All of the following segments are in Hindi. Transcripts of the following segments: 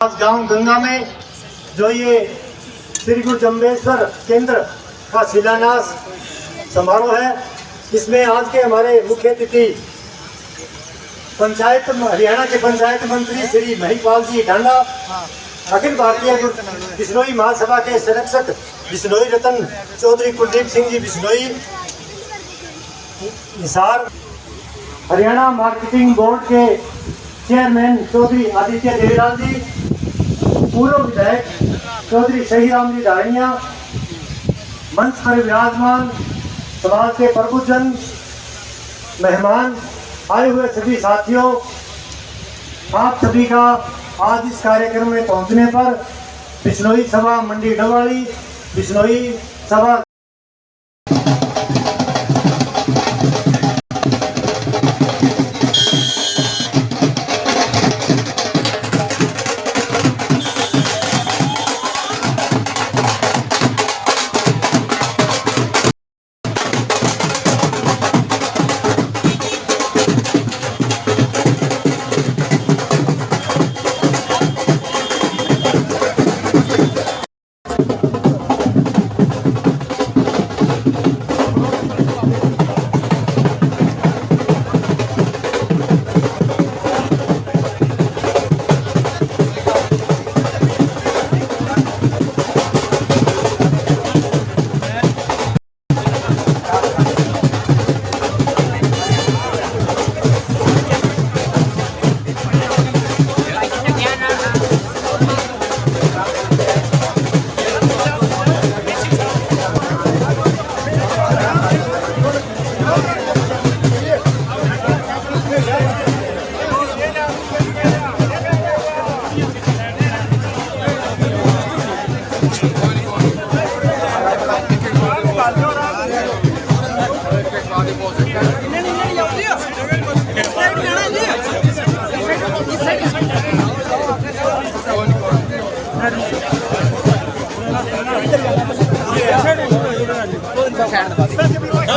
गांव गंगा में जो ये श्री गुरु जम्बेश्वर केंद्र का शिलान्यास समारोह है, इसमें आज के हमारे मुख्य अतिथि हरियाणा के पंचायत मंत्री श्री महिपाल जी ढांडा, अखिल भारतीय बिश्नोई महासभा के संरक्षक बिश्नोई रतन चौधरी कुलदीप सिंह जी बिश्नोई हिसार, हरियाणा मार्केटिंग बोर्ड के चेयरमैन चौधरी आदित्य देवलाल जी, पूर्व विधायक चौधरी सहीराम जी धारणिया, मंच पर विराजमान समाज के प्रबुद्धजन, मेहमान, आए हुए सभी साथियों, आप सभी का आज इस कार्यक्रम में पहुंचने पर बिश्नोई सभा मंडी डवाली, बिश्नोई सभा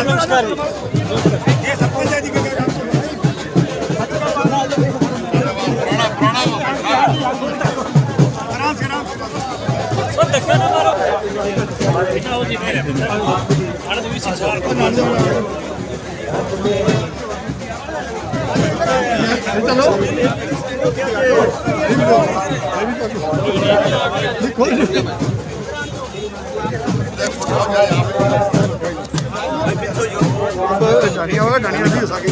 नमस्कार। धनिया वाला धनिया भी हो गई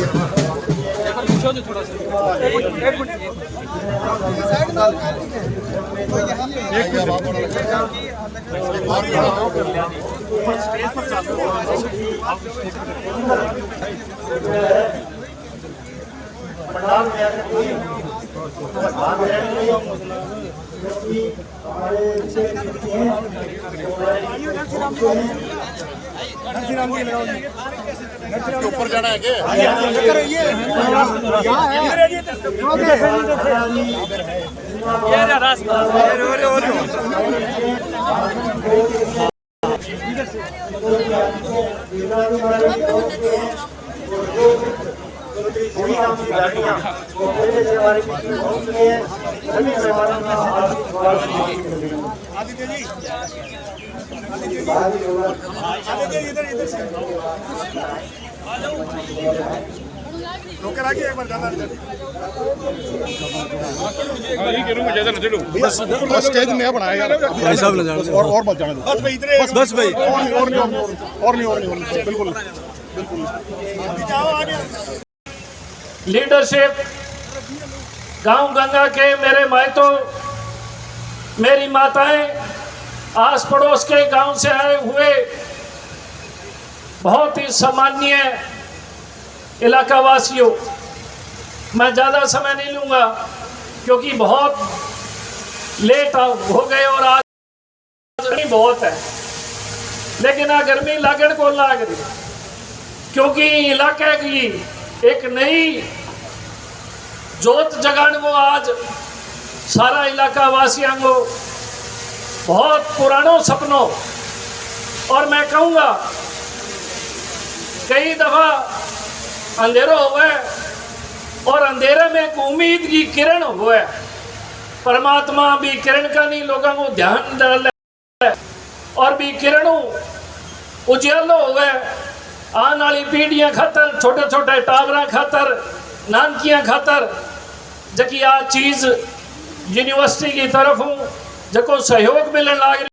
पूछो जो थोड़ा सा एक मिनट ऊपर जाना है क्या? रोके रखिए एक बार ज्यादा बस स्टेज में बनाया यार भाई साहब ले जाओ और मत जाने दो बस भाई इधर बस भाई और नहीं बिल्कुल जाओ आगे लीडरशिप गांव गंगा के मेरे मायतों, मेरी माताएं, आस पड़ोस के गांव से आए हुए बहुत ही सम्माननीय इलाका वासियों, मैं ज़्यादा समय नहीं लूँगा क्योंकि बहुत लेट हो गए और आज गर्मी बहुत है, लेकिन आ गर्मी लागण को लाग रही क्योंकि इलाके की एक नई जोत जगाने को आज सारा इलाका वासियों को बहुत पुरानों सपनों, और मैं कहूँगा कई दफ़ा अंधेरों हुआ और अंधेरे में एक उम्मीद की किरण हुआ, परमात्मा भी किरण का नहीं लोगों को ध्यान डाल और भी किरणों उजालो हो गए आने वाली पीढ़ियां खातर छोटे छोटे टावरा खातर नानकियां खातर जबकि आ चीज यूनिवर्सिटी की तरफ हूँ जको सहयोग मिलने लग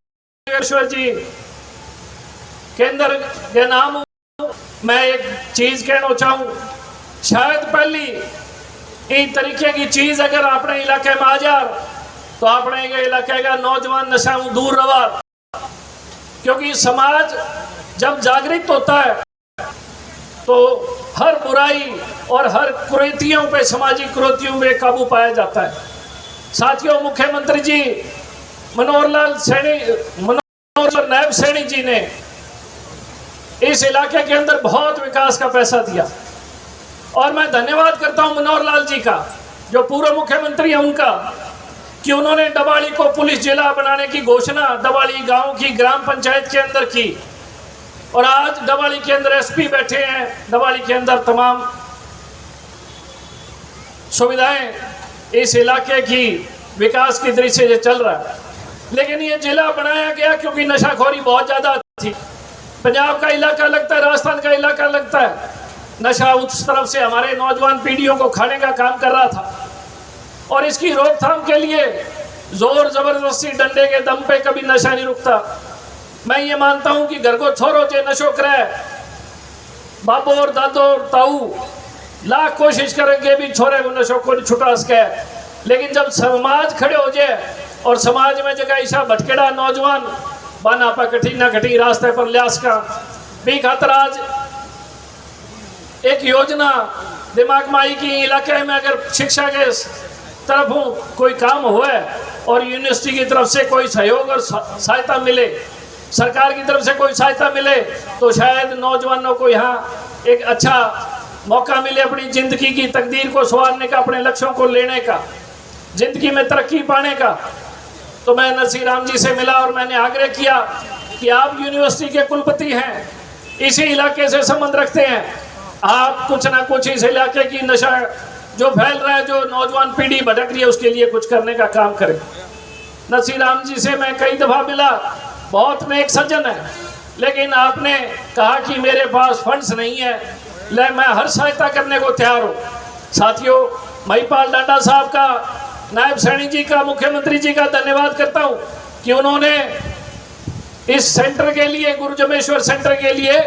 रही जी केंद्र के नाम मैं एक चीज कहना चाहूँ शायद पहली इस तरीके की चीज अगर अपने इलाके में आ जाए तो अपने इलाके का नौजवान नशा दूर रहा क्योंकि समाज जब जागृत होता है तो हर बुराई और हर कुरीतियों पे सामाजिक कुरीतियों पे काबू पाया जाता है। साथियों मुख्यमंत्री जी मनोहर नायब सैनी जी ने इस इलाके के अंदर बहुत विकास का पैसा दिया और मैं धन्यवाद करता हूं मनोहर लाल जी का जो पूर्व मुख्यमंत्री है उनका कि उन्होंने डबाली को पुलिस जिला बनाने की घोषणा डबाली गांव की ग्राम पंचायत के अंदर की और आज डबाली के अंदर एसपी बैठे हैं डबाली के अंदर तमाम सुविधाएं इस इलाके की विकास की दृष्टि से चल रहा है। लेकिन ये जिला बनाया गया क्योंकि नशाखोरी बहुत ज्यादा थी। पंजाब का इलाका लगता है, राजस्थान का इलाका लगता है, नशा उस तरफ से हमारे नौजवान पीढ़ियों को खाने का काम कर रहा था और इसकी रोकथाम के लिए जोर जबरदस्ती डंडे के दम पे कभी नशा नहीं रुकता। मैं ये मानता हूं कि घर को छोरो जे नशो करे बाबो और दादो और ताऊ लाख कोशिश करेंगे भी छोरे को नशो को छुटा सके, लेकिन जब समाज खड़े हो जाए और समाज में जगह ऐसा भटकेड़ा नौजवान बाना पर कठी ना कठी रास्ते पर ल्यास का भी खातर आज एक योजना दिमाग में आई कि इलाके में अगर शिक्षा के तरफ कोई काम हुए और यूनिवर्सिटी की तरफ से कोई सहयोग और सहायता मिले, सरकार की तरफ से कोई सहायता मिले तो शायद नौजवानों को यहाँ एक अच्छा मौका मिले अपनी जिंदगी की तकदीर को संवारने का, अपने लक्ष्यों को लेने का, जिंदगी में तरक्की पाने का। तो मैं नरसिंह राम जी से मिला और मैंने आग्रह किया कि आप यूनिवर्सिटी के कुलपति हैं, इसी इलाके से संबंध रखते हैं, आप कुछ ना कुछ इस इलाके की नशा जो फैल रहा है, जो नौजवान पीढ़ी भटक रही है, उसके लिए कुछ करने का काम करें। नरसिंह राम जी से मैं कई दफ़ा मिला, बहुत नेक सज्जन है, लेकिन आपने कहा कि मेरे पास फंड्स नहीं है, ले मैं हर सहायता करने को तैयार हूँ। साथियों महिपाल डांडा साहब का, नायब सैनी जी का, मुख्यमंत्री जी का धन्यवाद करता हूँ कि उन्होंने इस सेंटर के लिए, गुरु जमेश्वर सेंटर के लिए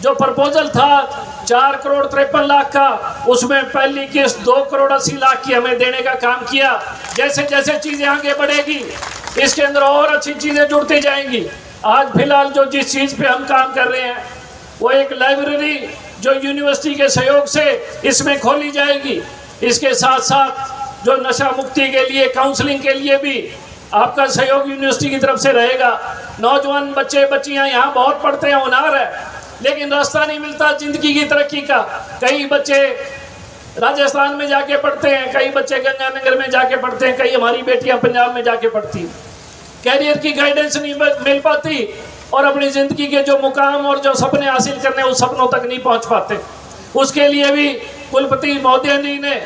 जो प्रपोजल था 4 करोड़ 53 लाख का, उसमें पहली किस्त 2 करोड़ 80 लाख की हमें देने का काम किया। जैसे जैसे चीज़ें आगे बढ़ेगी इसके अंदर और अच्छी चीज़ें जुड़ती जाएंगी। आज फिलहाल जो जिस चीज़ पे हम काम कर रहे हैं वो एक लाइब्रेरी जो यूनिवर्सिटी के सहयोग से इसमें खोली जाएगी। इसके साथ साथ जो नशा मुक्ति के लिए, काउंसलिंग के लिए भी आपका सहयोग यूनिवर्सिटी की तरफ से रहेगा। नौजवान बच्चे बच्चियां यहाँ बहुत पढ़ते हैं, होनहार है, लेकिन रास्ता नहीं मिलता जिंदगी की तरक्की का। कई बच्चे राजस्थान में जाके पढ़ते हैं, कई बच्चे गंगानगर में जाके पढ़ते हैं, कई हमारी बेटियां पंजाब में जाके पढ़ती हैं। कैरियर की गाइडेंस नहीं मिल पाती और अपनी ज़िंदगी के जो मुकाम और जो सपने हासिल करने उस सपनों तक नहीं पहुंच पाते। उसके लिए भी कुलपति महोदय जी ने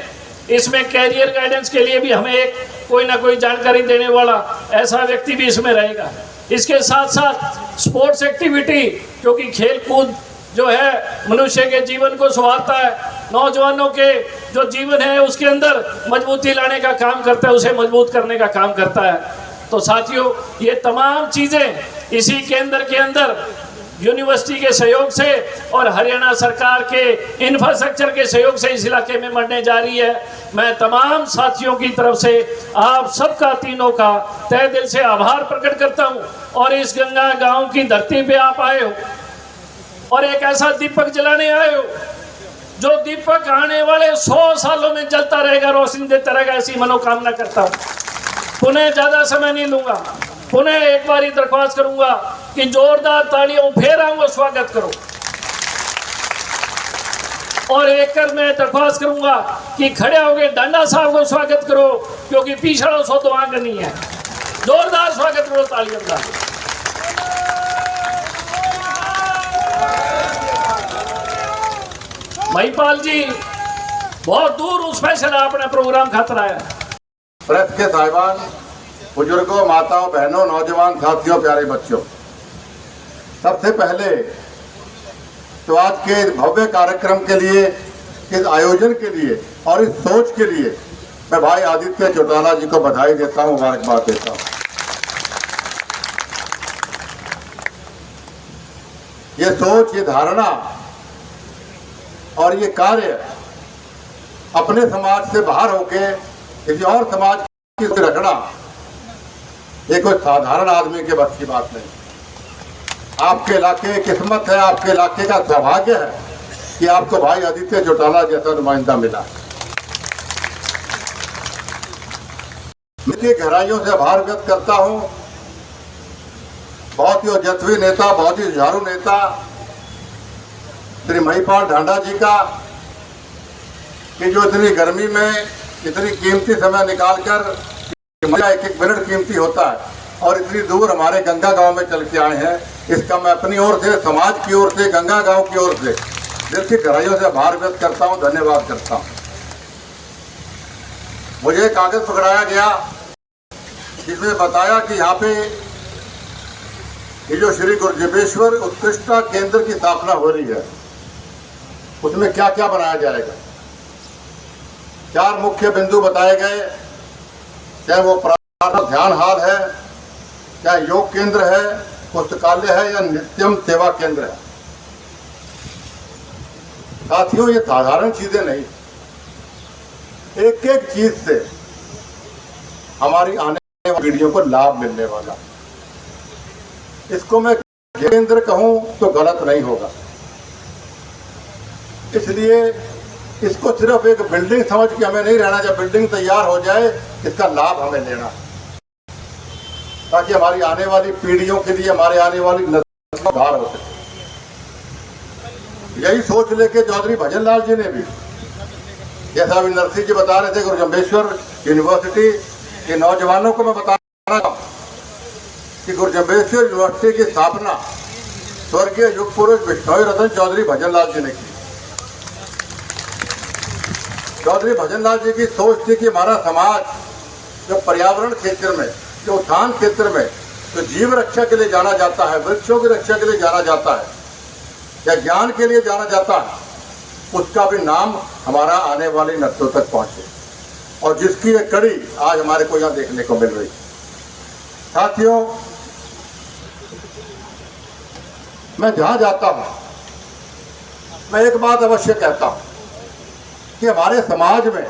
इसमें कैरियर गाइडेंस के लिए भी हमें एक कोई ना कोई जानकारी देने वाला ऐसा व्यक्ति भी इसमें रहेगा। इसके साथ साथ स्पोर्ट्स एक्टिविटी, क्योंकि खेल कूद जो है मनुष्य के जीवन को संवारता है, नौजवानों के जो जीवन है उसके अंदर मजबूती लाने का काम करता है, उसे मजबूत करने का काम करता है। तो साथियों ये तमाम चीज़ें इसी केंद्र के अंदर यूनिवर्सिटी के सहयोग से और हरियाणा सरकार के इंफ्रास्ट्रक्चर के सहयोग से इस इलाके में बढ़ने जा रही है। मैं तमाम साथियों की तरफ से आप सबका, तीनों का तहे दिल से आभार प्रकट करता हूं। और इस गंगा गांव की धरती पे आप आए हो और एक ऐसा दीपक जलाने आए हो जो दीपक आने वाले 100 सालों में जलता रहेगा, रोशनी देता रहेगा, ऐसी मनोकामना करता हूँ। पुनः ज़्यादा समय नहीं लूँगा, पुनः एक बार ही दरख्वास्त करूँगा कि जोरदार तालियों फेर आऊँगा, स्वागत करो। और एक कर मैं दरख्वास्त करूँगा कि खड़े होके डांडा साहब को स्वागत करो, क्योंकि पिछड़ो सो तो आगे नहीं है। जोरदार स्वागत करो तालियों का। महिपाल जी बहुत दूर स्पेशल आपने प्रोग्राम खातर आया। प्रेस के साहिबान, बुजुर्गों, माताओं, बहनों, नौजवान साथियों, प्यारे बच्चों, सबसे पहले तो आज के भव्य कार्यक्रम के लिए, इस आयोजन के लिए और इस सोच के लिए मैं भाई आदित्य चौटाला जी को बधाई देता हूँ, मुबारकबाद देता हूँ। ये सोच, ये धारणा और ये कार्य अपने समाज से बाहर होके किसी और समाज की रखना ये कोई साधारण आदमी के बस की बात नहीं। आपके इलाके की किस्मत है, आपके इलाके का सौभाग्य है कि आपको भाई आदित्य चौटाला जैसा नुमाइंदा मिला। मैं गहराइयों से आभार व्यक्त करता हूं बहुत ही ओजस्वी नेता, बहुत ही जुझारू नेता श्री महिपाल ढांडा जी का, कि जो इतनी गर्मी में इतनी कीमती समय निकालकर, एक एक मिनट कीमती होता है, और इतनी दूर हमारे गंगा गांव में चल के आए हैं। इसका मैं अपनी ओर से, समाज की ओर से, गंगा गांव की ओर से दिल की गहराइयों से आभार व्यक्त करता हूं, धन्यवाद करता हूं। मुझे कागज पकड़ाया गया जिसमें बताया कि यहाँ पे ये जो श्री गुरुजम्बेश्वर उत्कृष्टता केंद्र की स्थापना हो रही है, उसमें क्या क्या बनाया जाएगा। 4 मुख्य बिंदु बताए गए, चाहे वो प्रार्थना ध्यान हाल है, चाहे योग केंद्र है, पुस्तकालय है, या नित्यम सेवा केंद्र है। साथियों, ये साधारण चीजें नहीं, एक एक चीज से हमारी आने वाली पीढ़ियों को लाभ मिलने वाला। इसको मैं केंद्र कहूं तो गलत नहीं होगा, इसलिए इसको सिर्फ एक बिल्डिंग समझ के हमें नहीं रहना। जब बिल्डिंग तैयार हो जाए, इसका लाभ हमें लेना, ताकि हमारी आने वाली पीढ़ियों के लिए, हमारे आने वाली नस्ल का उद्धार हो सके। यही सोच लेके चौधरी भजन लाल जी ने भी, जैसा अभी नरसिंह जी बता रहे थे, गुरुजम्बेश्वर यूनिवर्सिटी के नौजवानों को मैं बता रहा हूं कि गुरुजम्बेश्वर यूनिवर्सिटी की स्थापना स्वर्गीय युग पुरुष बिश्नोई रतन चौधरी भजन लाल जी ने की। चौधरी भजन लाल जी की सोच थी कि हमारा समाज जो पर्यावरण क्षेत्र में, जो उत्थान क्षेत्र में, जो जीव रक्षा के लिए जाना जाता है, वृक्षों की रक्षा के लिए जाना जाता है, या ज्ञान के लिए जाना जाता है, उसका भी नाम हमारा आने वाली नस्लों तक पहुंचे, और जिसकी एक कड़ी आज हमारे को यहाँ देखने को मिल रही। साथियों, मैं जहां जाता हूं, मैं एक बात अवश्य कहता हूं कि हमारे समाज में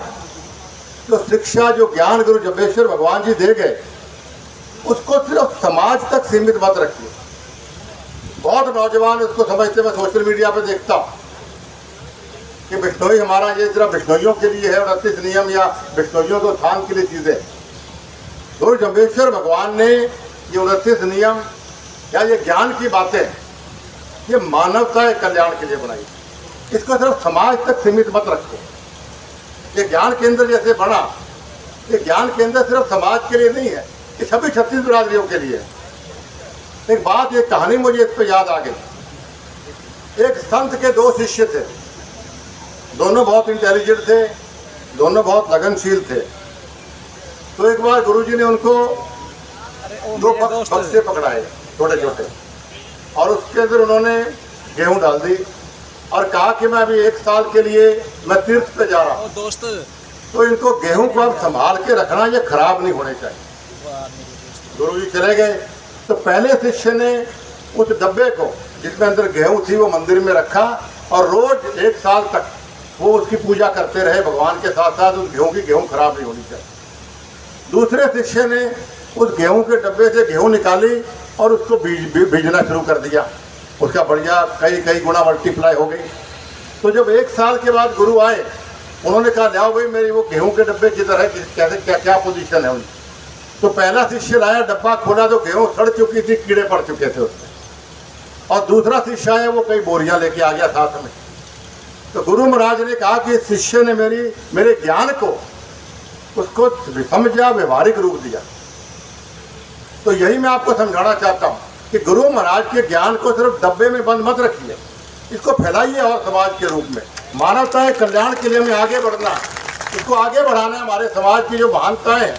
जो शिक्षा, जो ज्ञान गुरु जम्बेश्वर भगवान जी दे गए, उसको सिर्फ समाज तक सीमित मत रखिए। बहुत नौजवान उसको समझते, मैं सोशल मीडिया पे देखता हूँ कि बिश्नोई हमारा ये सिर्फ बिश्नोइयों के लिए है, 29 नियम या बिश्नोइयों के उत्थान के लिए चीजें। गुरु जम्बेश्वर भगवान ने ये 29 नियम या ये ज्ञान की बातें, ये मानवता के कल्याण के लिए बनाई। इसको सिर्फ समाज तक सीमित मत रखो। ये ज्ञान केंद्र जैसे बना, ये ज्ञान केंद्र सिर्फ समाज के लिए नहीं है, ये सभी 36 बिरादरियों के लिए है। एक बात, एक कहानी मुझे इस पर याद आ गई। एक संत के 2 शिष्य थे, दोनों बहुत इंटेलिजेंट थे, दोनों बहुत लगनशील थे। तो एक बार गुरुजी ने उनको 2 बक्से पकड़ाए, छोटे छोटे, और उसके अंदर उन्होंने गेहूं डाल दी और कहा कि मैं अभी 1 साल के लिए मैं तीर्थ पे जा रहा हूँ, दोस्त, तो इनको गेहूं को अब संभाल के रखना, ये खराब नहीं होने चाहिए। गुरुजी चले गए, तो पहले शिष्य ने उस डब्बे को जिसमें अंदर गेहूं थी वो मंदिर में रखा, और रोज 1 साल तक वो उसकी पूजा करते रहे भगवान के साथ साथ। उस गेहूं खराब नहीं होनी चाहिए। दूसरे शिष्य ने उस गेहूं के डब्बे से गेहूं निकाली और उसको बीजना शुरू कर दिया। उसका बढ़िया कई गुना मल्टीप्लाई हो गई। तो जब 1 साल के बाद गुरु आए, उन्होंने कहा, लाओ भाई मेरी वो गेहूं के डब्बे किधर है, कैसे क्या पोजीशन है उनकी। तो पहला शिष्य लाया, डब्बा खोला तो गेहूं सड़ चुकी थी, कीड़े पड़ चुके थे उसमें। और दूसरा शिष्य आया, वो कई बोरियां लेके आ गया साथ में। तो गुरु महाराज ने कहा कि शिष्य ने मेरे ज्ञान को उसको समझा, व्यवहारिक रूप दिया। तो यही मैं आपको समझाना चाहता हूँ कि गुरु महाराज के ज्ञान को सिर्फ डब्बे में बंद मत रखिए, इसको फैलाइए और समाज के रूप में। मानवता के कल्याण के लिए हमें आगे बढ़ना, इसको आगे बढ़ाना है। हमारे समाज की जो महानताएं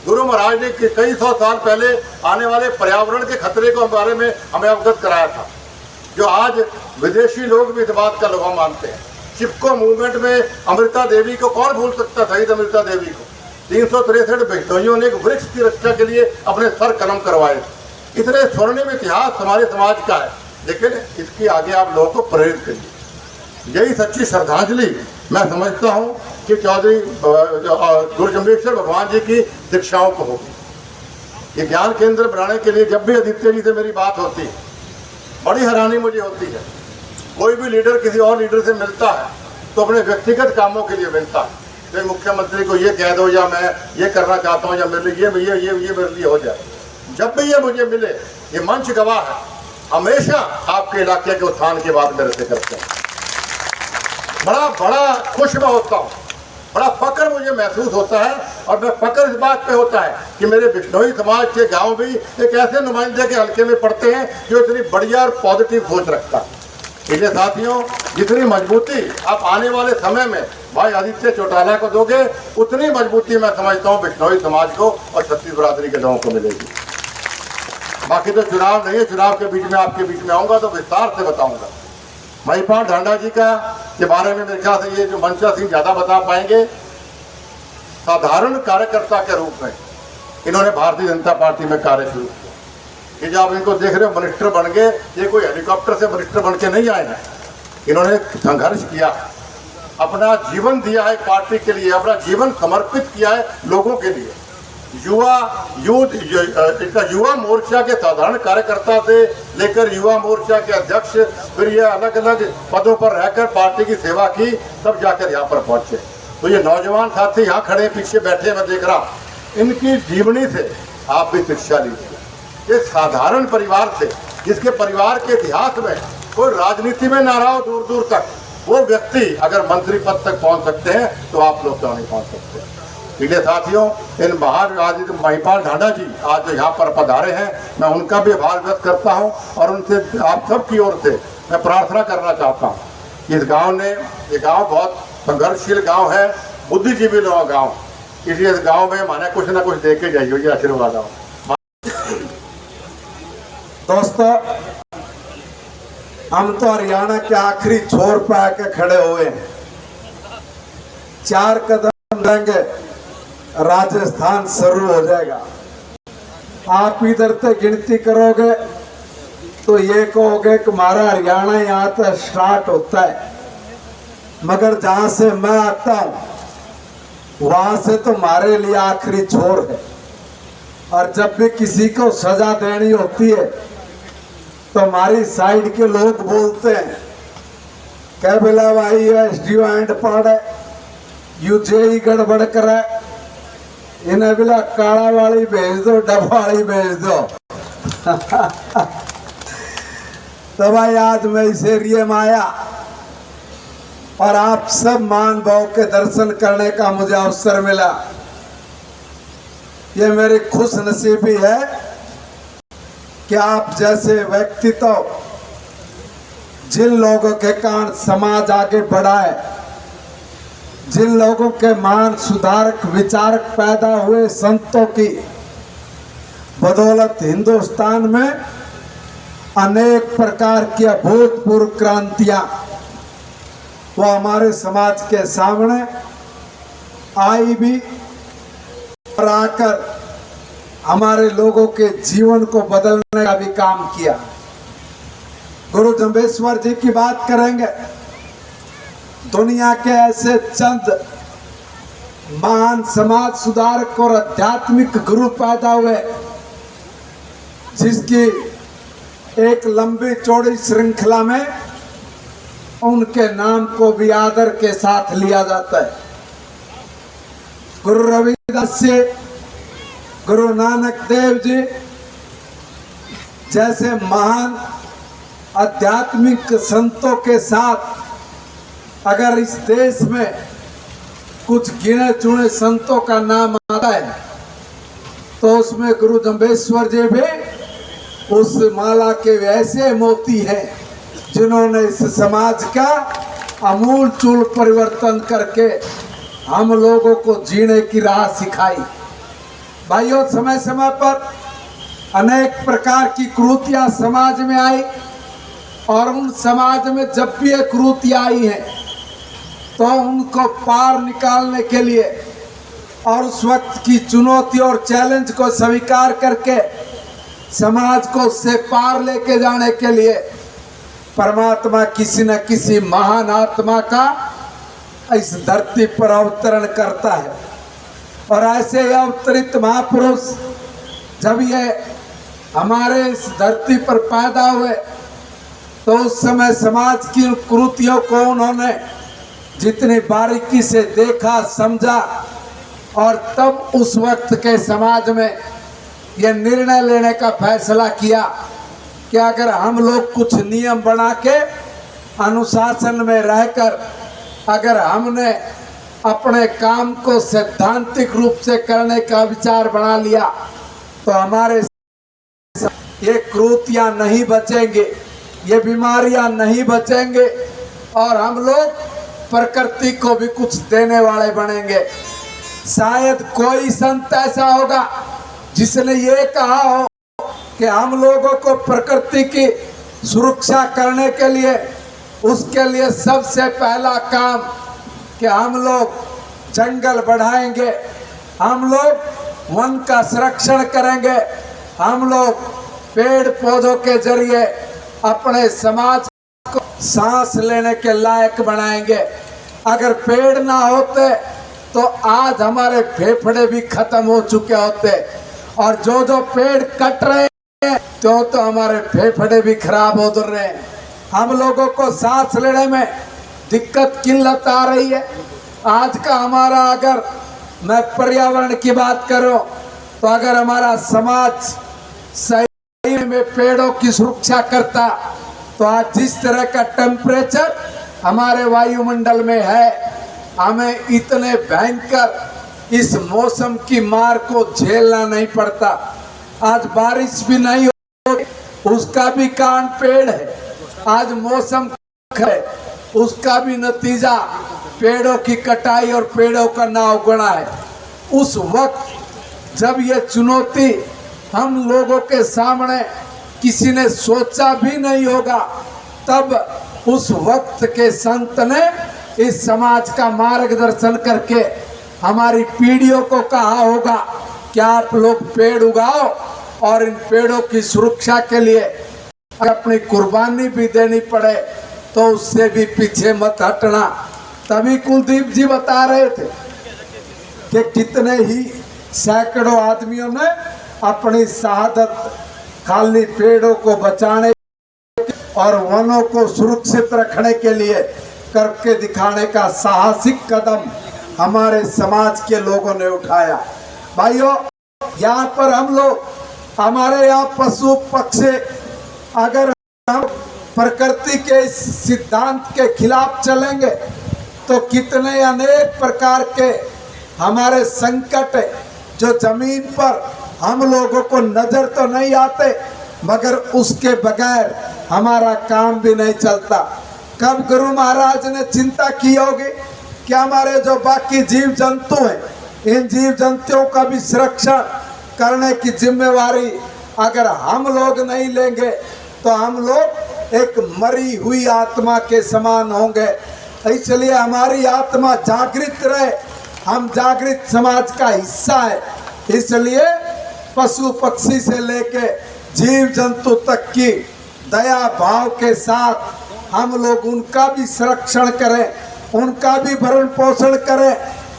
गुरु महाराज ने कई सौ साल पहले आने वाले पर्यावरण के खतरे को बारे में हमें अवगत कराया था, जो आज विदेशी लोग भी इस बात का लोहा मानते हैं। चिपको मूवमेंट में अमृता देवी को कौन भूल सकता, शहीद अमृता देवी को 363 बिश्नोइयों ने एक वृक्ष की रक्षा के लिए अपने सर कलम करवाए। इतने स्वर्णिम इतिहास हमारे समाज का है, लेकिन इसके आगे आप लोगों को प्रेरित करिए। यही सच्ची श्रद्धांजलि मैं समझता हूँ कि चौधरी गुरु जम्बेश्वर भगवान जी की शिक्षाओं को होगी। ये ज्ञान केंद्र बनाने के लिए जब भी आदित्य जी से मेरी बात होती है, बड़ी हैरानी मुझे होती है। कोई भी लीडर किसी और लीडर से मिलता है तो अपने व्यक्तिगत कामों के लिए मिलता है, तो मुख्यमंत्री को ये कह दो, या मैं ये करना चाहता हूँ, या मेरे लिए ये मेरे लिए हो जाए। जब भी ये मुझे मिले, ये मंच गवाह है, हमेशा आपके इलाके के उत्थान की बात मेरे से करते हैं। बड़ा खुश मैं होता हूँ, बड़ा फक्र मुझे महसूस होता है, और मैं फक्र इस बात पे होता है कि मेरे बिश्नोई समाज के गांव भी एक ऐसे नुमाइंदे के हल्के में पड़ते हैं जो इतनी बढ़िया और पॉजिटिव सोच रखता है। इसलिए साथियों, जितनी मजबूती आप आने वाले समय में भाई आदित्य चौटाला को दोगे, उतनी मजबूती मैं समझता हूँ बिश्नोई समाज को और छत्तीस बरादरी के लोगों को मिलेगी। बाकी तो चुनाव नहीं है, चुनाव के बीच में आपके बीच में आऊँगा तो विस्तार से बताऊँगा। महिपाल ढांडा जी का के बारे में मेरे ख्याल से ये जो मंचा सिंह ज़्यादा बता पाएंगे। साधारण कार्यकर्ता के रूप में इन्होंने भारतीय जनता पार्टी में कार्य शुरू किया। ये जो आप इनको देख रहे हो मिनिस्टर बन गए, ये कोई हेलीकॉप्टर से मिनिस्टर बन के नहीं आए हैं। इन्होंने संघर्ष किया, अपना जीवन दिया है पार्टी के लिए, अपना जीवन समर्पित किया है लोगों के लिए। युवा मोर्चा के साधारण कार्यकर्ता से लेकर युवा मोर्चा के अध्यक्ष, फिर ये अलग अलग पदों पर रहकर पार्टी की सेवा की, तब जाकर यहाँ पर पहुंचे। तो ये नौजवान साथी यहाँ खड़े पीछे बैठे मैं देख रहा हूँ, इनकी जीवनी से आप भी शिक्षा लीजिए। एक साधारण परिवार से, जिसके परिवार के इतिहास में कोई राजनीति में ना रहा हो दूर दूर तक, वो व्यक्ति अगर मंत्री पद तक पहुँच सकते हैं तो आप लोग क्यों नहीं पहुँच सकते। इसलिए साथियों, इन महान आज महिपाल ढांडा जी आज जो यहाँ पर पधारे हैं, मैं उनका भी आभार व्यक्त करता हूँ, और उनसे आप सब की ओर से मैं प्रार्थना करना चाहता हूँ। इस गांव ने, ये गांव बहुत संघर्षशील गांव है, बुद्धिजीवी लोगों का गाँव, इसलिए इस गाँव में माने कुछ ना कुछ दे के जाइए, ये आशीर्वाद हो। दोस्तों, हम तो हरियाणा के आखिरी छोर पे आके खड़े हुए हैं। 4 कदम लेंगे राजस्थान शुरू हो जाएगा। आप इधर से गिनती करोगे तो ये कहोगे कि हमारा हरियाणा यहाँ से स्टार्ट होता है, मगर जहाँ से मैं आता हूँ वहाँ से तो हमारे लिए आखिरी छोर है। और जब भी किसी को सजा देनी होती है तो हमारी साइड के लोग बोलते हैं क्या बोला भाई एसडीओ एंड पढ़ यू जे गड़बड़ करे, इन्हें बोला काला वाली भेज दो, डब्बा वाली भेज दो। तो भाई आज मैं इस एरिया में आया और आप सब मान भाव के दर्शन करने का मुझे अवसर मिला। ये मेरी खुश नसीबी है कि आप जैसे व्यक्तित्व जिन लोगों के कारण समाज आगे बढ़ा है, जिन लोगों के मान सुधारक विचारक पैदा हुए, संतों की बदौलत हिंदुस्तान में अनेक प्रकार की अभूतपूर्व क्रांतियां वो हमारे समाज के सामने आई भी और आकर हमारे लोगों के जीवन को बदलने का भी काम किया। गुरु जम्बेश्वर जी की बात करेंगे, दुनिया के ऐसे चंद महान समाज सुधारक और आध्यात्मिक गुरु पैदा हुए जिसकी एक लंबी चौड़ी श्रृंखला में उनके नाम को भी आदर के साथ लिया जाता है। गुरु रविदास जी, गुरु नानक देव जी जैसे महान आध्यात्मिक संतों के साथ अगर इस देश में कुछ गिने चुने संतों का नाम आता है तो उसमें गुरु जम्बेश्वर जी भी उस माला के ऐसे मोती हैं जिन्होंने इस समाज का आमूल चूल परिवर्तन करके हम लोगों को जीने की राह सिखाई। भाइयों, समय समय पर अनेक प्रकार की कुरीतियां समाज में आई और उन समाज में जब भी एक कुरीतियां आई हैं तो उनको पार निकालने के लिए और उस वक्त की चुनौती और चैलेंज को स्वीकार करके समाज को उससे पार लेके जाने के लिए परमात्मा किसी न किसी महान आत्मा का इस धरती पर अवतरण करता है। और ऐसे अवतरित महापुरुष जब ये हमारे इस धरती पर पैदा हुए तो उस समय समाज की कुरीतियों को उन्होंने जितनी बारीकी से देखा, समझा और तब उस वक्त के समाज में यह निर्णय लेने का फैसला किया कि अगर हम लोग कुछ नियम बना के अनुशासन में रहकर अगर हमने अपने काम को सैद्धांतिक रूप से करने का विचार बना लिया तो हमारे ये कुरीतियां नहीं बचेंगे, ये बीमारियां नहीं बचेंगे और हम लोग प्रकृति को भी कुछ देने वाले बनेंगे। शायद कोई संत ऐसा होगा जिसने ये कहा हो कि हम लोगों को प्रकृति की सुरक्षा करने के लिए उसके लिए सबसे पहला काम कि हम लोग जंगल बढ़ाएंगे, हम लोग वन का संरक्षण करेंगे, हम लोग पेड़ पौधों के जरिए अपने समाज को सांस लेने के लायक बनाएंगे। अगर पेड़ ना होते तो आज हमारे फेफड़े भी खत्म हो चुके होते और जो पेड़ कट रहे हैं तो हमारे फेफड़े भी खराब हो रहे हैं। हम लोगों को सांस लेने में दिक्कत किल्लत आ रही है। आज का हमारा अगर मैं पर्यावरण की बात करूं तो अगर हमारा समाज सही में पेड़ों की सुरक्षा करता तो आज जिस तरह का टेम्परेचर हमारे वायुमंडल में है, हमें इतने भयंकर इस मौसम की मार को झेलना नहीं पड़ता। आज बारिश भी नहीं हो, उसका भी कारण पेड़ है। आज मौसम है, उसका भी नतीजा पेड़ों की कटाई और पेड़ों का ना उगना है। उस वक्त जब ये चुनौती हम लोगों के सामने किसी ने सोचा भी नहीं होगा, तब उस वक्त के संत ने इस समाज का मार्गदर्शन करके हमारी पीढ़ियों को कहा होगा कि आप लोग पेड़ उगाओ और इन पेड़ों की सुरक्षा के लिए अगर अपनी कुर्बानी भी देनी पड़े तो उससे भी पीछे मत हटना। तभी कुलदीप जी बता रहे थे कि कितने ही सैकड़ों आदमियों ने अपनी शहादत खाली पेड़ों को बचाने और वनों को सुरक्षित रखने के लिए करके दिखाने का साहसिक कदम हमारे समाज के लोगों ने उठाया। भाइयों, यहाँ पर हम लोग हमारे यहाँ पशु पक्षी अगर हम प्रकृति के इस सिद्धांत के खिलाफ चलेंगे तो कितने अनेक प्रकार के हमारे संकट जो जमीन पर हम लोगों को नजर तो नहीं आते मगर उसके बगैर हमारा काम भी नहीं चलता। कब गुरु महाराज ने चिंता की होगी कि हमारे जो बाकी जीव जंतु हैं, इन जीव जंतुओं का भी संरक्षण करने की जिम्मेवारी अगर हम लोग नहीं लेंगे तो हम लोग एक मरी हुई आत्मा के समान होंगे। इसलिए हमारी आत्मा जागृत रहे, हम जागृत समाज का हिस्सा है। इसलिए पशु पक्षी से लेके जीव जंतु तक की दया भाव के साथ हम लोग उनका भी संरक्षण करें, उनका भी भरण पोषण करें।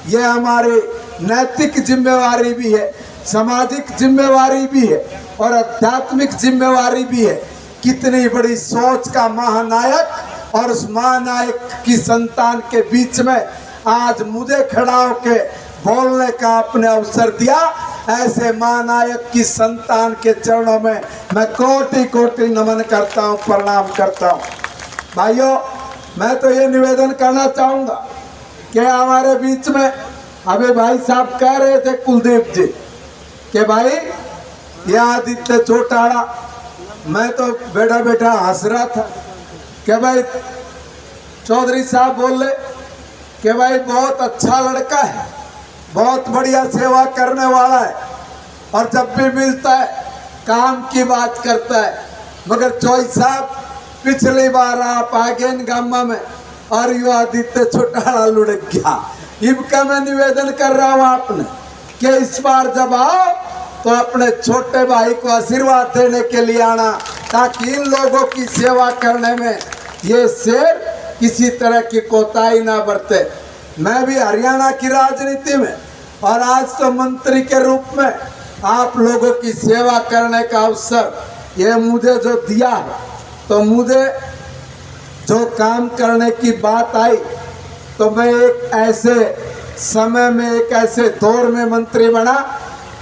यह हमारी नैतिक जिम्मेवारी भी है, सामाजिक जिम्मेवारी भी है और आध्यात्मिक जिम्मेवारी भी है। कितनी बड़ी सोच का महानायक और उस महानायक की संतान के बीच में आज मुझे खड़ा होके बोलने का आपने अवसर दिया। ऐसे महानायक की संतान के चरणों में मैं कोटि कोटि नमन करता हूँ, प्रणाम करता हूँ। भाइयों, मैं तो ये निवेदन करना चाहूँगा कि हमारे बीच में अभी भाई साहब कह रहे थे कुलदीप जी कि भाई ये आदित्य चौटाला, मैं तो बैठा बैठा हंस रहा था कि भाई चौधरी साहब बोल रहे कि भाई बहुत अच्छा लड़का है, बहुत बढ़िया सेवा करने वाला है, और जब भी मिलता है काम की बात करता है। मगर चौई साहब पिछली बार आप आगे गामा में और यू आदित्य छोटाड़ा लुढ़क गया। इनका मैं निवेदन कर रहा हूँ आपने कि इस बार जब आओ तो अपने छोटे भाई को आशीर्वाद देने के लिए आना, ताकि इन लोगों की सेवा करने में ये शेर किसी तरह की कोताही ना बरते। मैं भी हरियाणा की राजनीति में और आज तो मंत्री के रूप में आप लोगों की सेवा करने का अवसर ये मुझे जो दिया है, तो मुझे जो काम करने की बात आई तो मैं एक ऐसे समय में, एक ऐसे दौर में मंत्री बना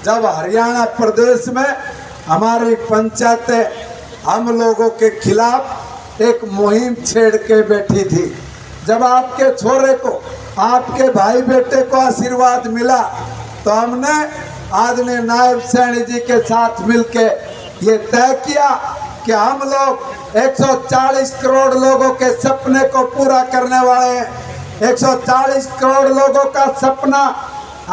जब हरियाणा प्रदेश में हमारी पंचायतें हम लोगों के खिलाफ एक मुहिम छेड़ के बैठी थी। जब आपके छोरे को, आपके भाई बेटे को आशीर्वाद मिला तो हमने आदरणीय नायब सैनी जी के साथ मिलके ये तय किया कि हम लोग 140 करोड़ लोगों के सपने को पूरा करने वाले हैं। 140 करोड़ लोगों का सपना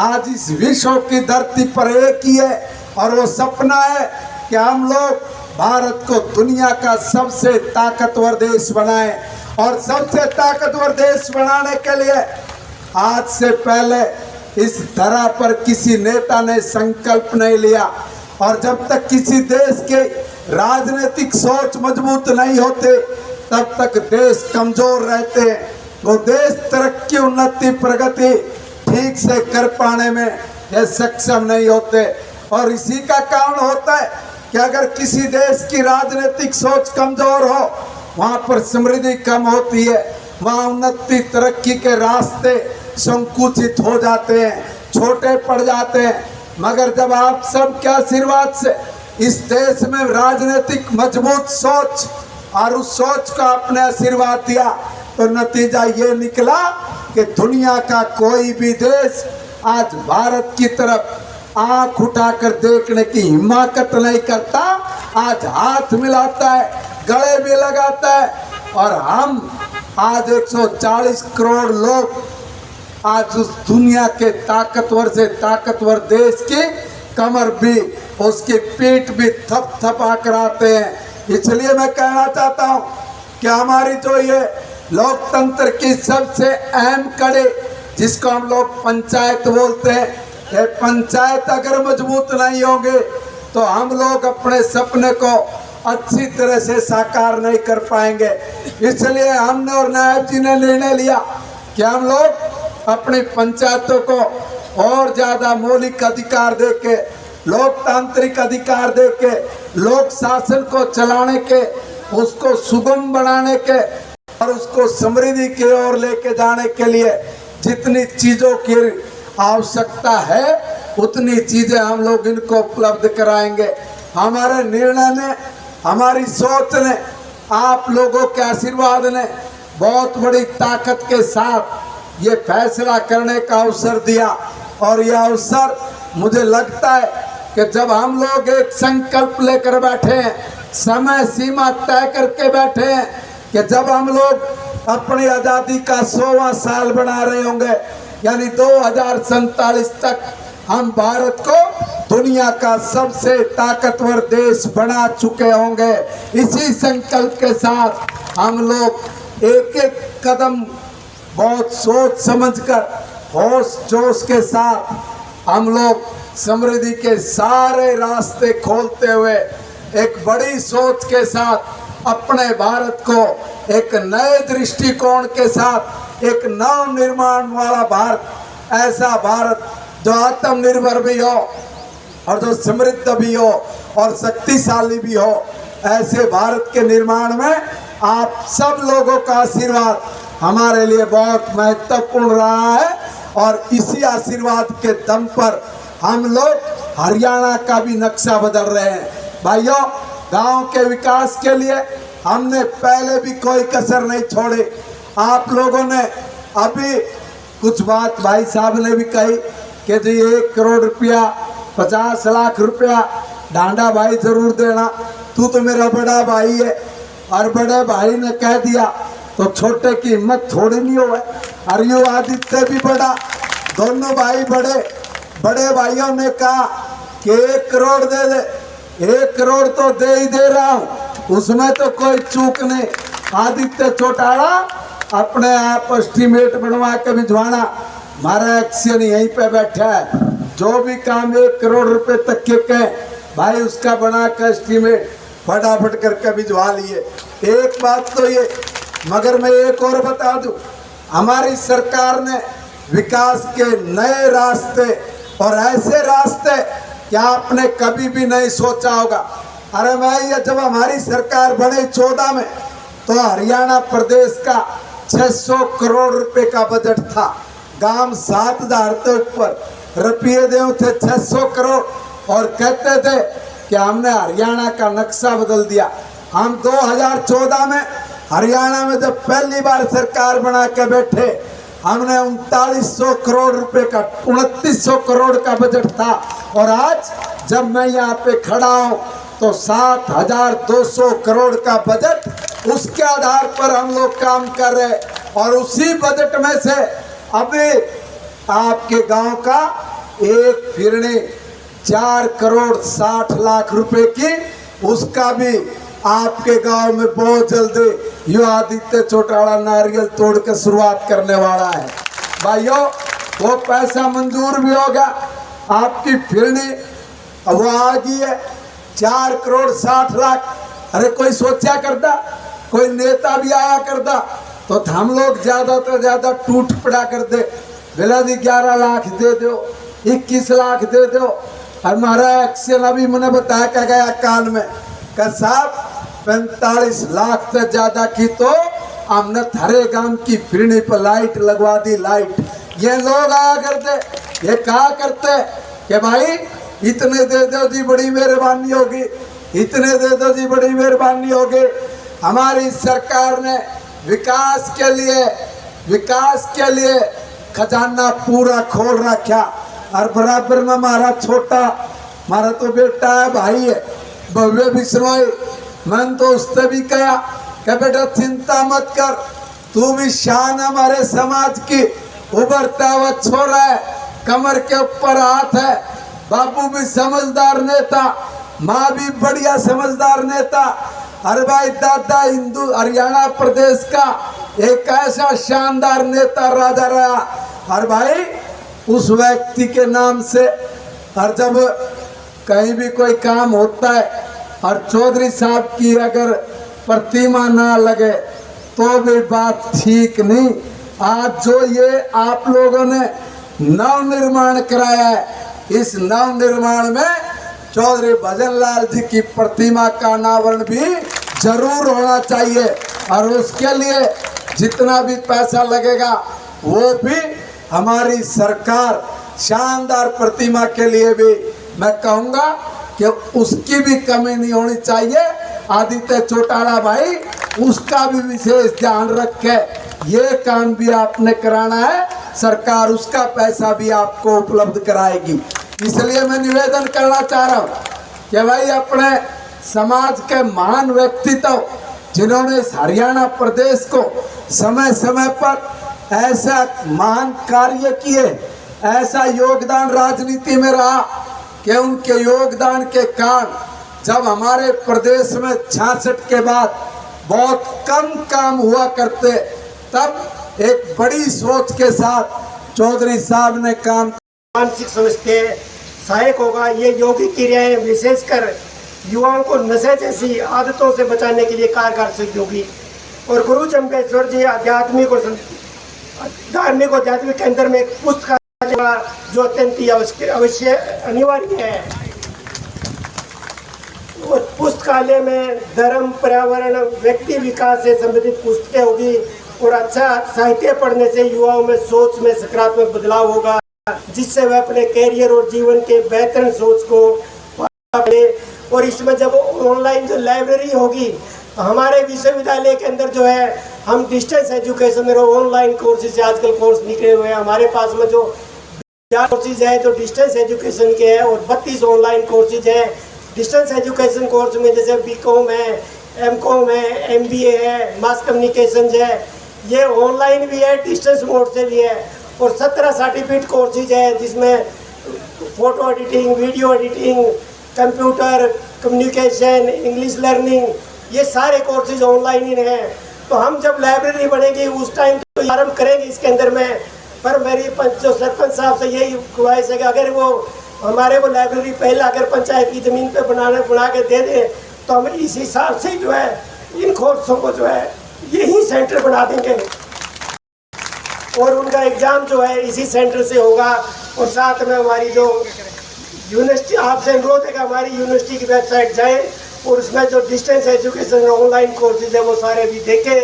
आज इस विश्व की धरती पर एक ही है, और वो सपना है कि हम लोग भारत को दुनिया का सबसे ताकतवर देश बनाएं। और सबसे ताकतवर देश बनाने के लिए आज से पहले इस धरा पर किसी नेता ने संकल्प नहीं लिया, और जब तक किसी देश के राजनीतिक सोच मजबूत नहीं होते तब तक देश कमजोर रहते हैं। वो देश तरक्की, उन्नति, प्रगति ठीक से कर पाने में ये सक्षम नहीं होते। और इसी का कारण होता है कि अगर किसी देश की राजनीतिक सोच कमजोर हो, वहाँ पर समृद्धि कम होती है, वहाँ उन्नति तरक्की के रास्ते संकुचित हो जाते हैं, छोटे पड़ जाते हैं। मगर जब आप सब के आशीर्वाद से इस देश में राजनीतिक मजबूत सोच और उस सोच को आपने आशीर्वाद दिया, तो नतीजा ये निकला कि दुनिया का कोई भी देश आज भारत की तरफ आंख उठाकर देखने की हिम्मत नहीं करता। आज हाथ मिलाता है, गले भी लगाता है, और हम आज 140 करोड़ लोग आज उस दुनिया के ताकतवर से ताकतवर देश की कमर भी, उसकी पीठ भी थपथपा कराते हैं। इसलिए मैं कहना चाहता हूँ कि हमारी जो ये लोकतंत्र की सबसे अहम कड़ी, जिसको हम लोग पंचायत बोलते हैं, ये पंचायत अगर मजबूत नहीं होंगे तो हम लोग अपने सपने को अच्छी तरह से साकार नहीं कर पाएंगे। इसलिए हमने और नायब जी ने निर्णय लिया कि हम लोग अपनी पंचायतों को और ज़्यादा मौलिक अधिकार देके, लोकतांत्रिक अधिकार देके, लोक शासन को चलाने के, उसको सुगम बनाने के और उसको समृद्धि की ओर लेके जाने के लिए जितनी चीज़ों की आवश्यकता है उतनी चीज़ें हम लोग इनको उपलब्ध कराएंगे। हमारे निर्णय ने, हमारी सोच ने, आप लोगों के आशीर्वाद ने बहुत बड़ी ताकत के साथ ये फैसला करने का अवसर दिया। और यह अवसर मुझे लगता है कि जब हम लोग एक संकल्प लेकर बैठे हैं, समय सीमा तय करके बैठे हैं कि जब हम लोग अपनी आज़ादी का 100वां साल बना रहे होंगे, यानी 2047 तक हम भारत को दुनिया का सबसे ताकतवर देश बना चुके होंगे। इसी संकल्प के साथ हम लोग एक एक कदम बहुत सोच समझकर, होश जोश के साथ हम लोग समृद्धि के सारे रास्ते खोलते हुए एक बड़ी सोच के साथ अपने भारत को एक नए दृष्टिकोण के साथ एक नव निर्माण वाला भारत, ऐसा भारत जो आत्मनिर्भर भी हो और जो समृद्ध भी हो और शक्तिशाली भी हो, ऐसे भारत के निर्माण में आप सब लोगों का आशीर्वाद हमारे लिए बहुत महत्वपूर्ण रहा है। और इसी आशीर्वाद के दम पर हम लोग हरियाणा का भी नक्शा बदल रहे हैं। भाइयों, गांव के विकास के लिए हमने पहले भी कोई कसर नहीं छोड़ी। आप लोगों ने अभी कुछ बात भाई साहब ने भी कही कि जी 1 करोड़ रुपया, 50 लाख रुपया डांडा भाई जरूर देना, तू तो मेरा बड़ा भाई है। और बड़े भाई ने कह दिया तो छोटे की हिम्मत थोड़ी नहीं हो। अरियो आदित्य भी बड़ा, दोनों भाई बड़े। बड़े भाइयों ने कहा कि 1 करोड़ दे दे, 1 करोड़ तो दे ही दे रहा हूं, उसमें तो कोई चूक नहीं। आदित्य चौटाला अपने आप एस्टीमेट बनवा के भिजवाना, हमारा एक्शन यहीं पे बैठा है। जो भी काम 1 करोड़ रुपए तक के कहें भाई उसका बना कर एस्टीमेट फटाफट करके भिजवा लिए। एक बात तो ये, मगर मैं एक और बता दूं, हमारी सरकार ने विकास के नए रास्ते और ऐसे रास्ते कि आपने कभी भी नहीं सोचा होगा। अरे मैं ये जब हमारी सरकार बने 14 में तो हरियाणा प्रदेश का 600 करोड़ रुपए का बजट था। गांव 7,000 के ऊपर रुपये देव थे 600 करोड़, और कहते थे कि हमने हरियाणा का नक्शा बदल दिया। हम 2014 में हरियाणा में जब पहली बार सरकार बना के बैठे, हमने 3900 करोड़ रुपए का 2900 करोड़ का बजट था, और आज जब मैं यहाँ पे खड़ा हूँ तो 7200 करोड़ का बजट, उसके आधार पर हम लोग काम कर रहे। और उसी बजट में से अभी आपके गांव का एक फिरनी 4 करोड़ 60 लाख रुपए की, उसका भी आपके गांव में बहुत जल्दी यो आदित्य चौटाला नारियल तोड़ के शुरुआत करने वाला है। भाइयों, वो पैसा मंजूर भी होगा। आपकी फिरनी वो आ गई है 4 करोड़ 60 लाख। अरे कोई सोचा करता, कोई नेता भी आया करता तो हम लोग ज्यादा तो ज्यादा टूट पड़ा कर दे, बेला जी 11 लाख दे दो, 21 लाख दे दो। हमारा एक्शन अभी मैंने बताया क्या गया कान में का साहब 45 लाख से ज्यादा की तो हमने थारे गांव की फिरनी पर लाइट लगवा दी। लाइट ये लोग आया करते, ये कहा करते कि भाई इतने दे दो जी बड़ी मेहरबानी होगी, इतने दे दो जी बड़ी मेहरबानी होगी। हमारी सरकार ने विकास के लिए खजाना पूरा खोल रखा, और बराबर में हमारा छोटा, हमारा तो बेटा है, भाई है भव्य बिश्नोई, मैंने तो उससे भी कहा कि बेटा चिंता मत कर, तू भी शान हमारे समाज की, उभरता हुआ छोरा है, कमर के ऊपर हाथ है। बाबू भी समझदार नेता, माँ भी बढ़िया समझदार नेता। अरे भाई दादा हिंदू हरियाणा प्रदेश का एक ऐसा शानदार नेता राजा रहा। और भाई उस व्यक्ति के नाम से हर जब कहीं भी कोई काम होता है और चौधरी साहब की अगर प्रतिमा ना लगे तो भी बात ठीक नहीं। आज जो ये आप लोगों ने नव निर्माण कराया है, इस नव निर्माण में चौधरी भजनलाल जी की प्रतिमा का अनावरण भी जरूर होना चाहिए, और उसके लिए जितना भी पैसा लगेगा वो भी हमारी सरकार शानदार प्रतिमा के लिए भी मैं कहूँगा कि उसकी भी कमी नहीं होनी चाहिए। आदित्य चौटाला भाई उसका भी विशेष ध्यान रखे, ये काम भी आपने कराना है, सरकार उसका पैसा भी आपको उपलब्ध कराएगी। इसलिए मैं निवेदन करना चाह रहा हूँ कि भाई अपने समाज के महान व्यक्तित्व जिन्होंने इस हरियाणा प्रदेश को समय समय पर ऐसा महान कार्य किए, ऐसा योगदान राजनीति में रहा कि उनके योगदान के कारण जब हमारे प्रदेश में 66 के बाद बहुत कम काम हुआ करते, तब एक बड़ी सोच के साथ चौधरी साहब ने काम। मानसिक स्वास्थ्य सहायक होगा। ये योगिक क्रियाएं विशेषकर युवाओं को नशे जैसी आदतों से बचाने के लिए कारगर सिद्ध होगी। और गुरु जम्बेश्वर जी आध्यात्मिक और धार्मिक और आध्यात्मिक केंद्र में एक पुस्तकालय जो अत्यंत अवश्य अनिवार्य है। और पुस्तकालय में धर्म, पर्यावरण, व्यक्ति विकास से संबंधित पुस्तकें होगी, और अच्छा साहित्य पढ़ने से युवाओं में सोच में सकारात्मक बदलाव होगा, जिससे वह अपने कैरियर और जीवन के बेहतर सोच को पाए। और इसमें जब ऑनलाइन जो लाइब्रेरी होगी, हमारे विश्वविद्यालय के अंदर जो है हम डिस्टेंस एजुकेशन में ऑनलाइन कोर्सेज आजकल कोर्स निकले हुए हैं। हमारे पास में जो कोर्सेज है जो डिस्टेंस एजुकेशन के हैं, और 32 ऑनलाइन कोर्सेज हैं। डिस्टेंस एजुकेशन कोर्स में जैसे बीकॉम है, एमकॉम है, एमबीए है, मास कम्युनिकेशन है, ये ऑनलाइन भी है, डिस्टेंस मोड से भी है। और 17 सर्टिफिकेट कोर्सेज है जिसमें photo editing, video editing, computer, communication, English learning, ये सारे कोर्सेज ऑनलाइन ही हैं। तो हम जब लाइब्रेरी बनेगी उस टाइम तो आरम्भ करेंगे इसके अंदर में। पर मेरी जो सरपंच साहब से यही ख्वाहिश है कि अगर वो हमारे वो लाइब्रेरी पहले अगर पंचायत की ज़मीन पे बना के दे दें तो हम इस हिसाब से जो है इन कोर्सों को जो है यही सेंटर बना देंगे और उनका एग्ज़ाम जो है इसी सेंटर से होगा। और साथ में हमारी जो यूनिवर्सिटी, आपसे अनुरोध है कि हमारी यूनिवर्सिटी की वेबसाइट जाएं और उसमें जो डिस्टेंस एजुकेशन ऑनलाइन कोर्सेज है वो सारे भी देखें।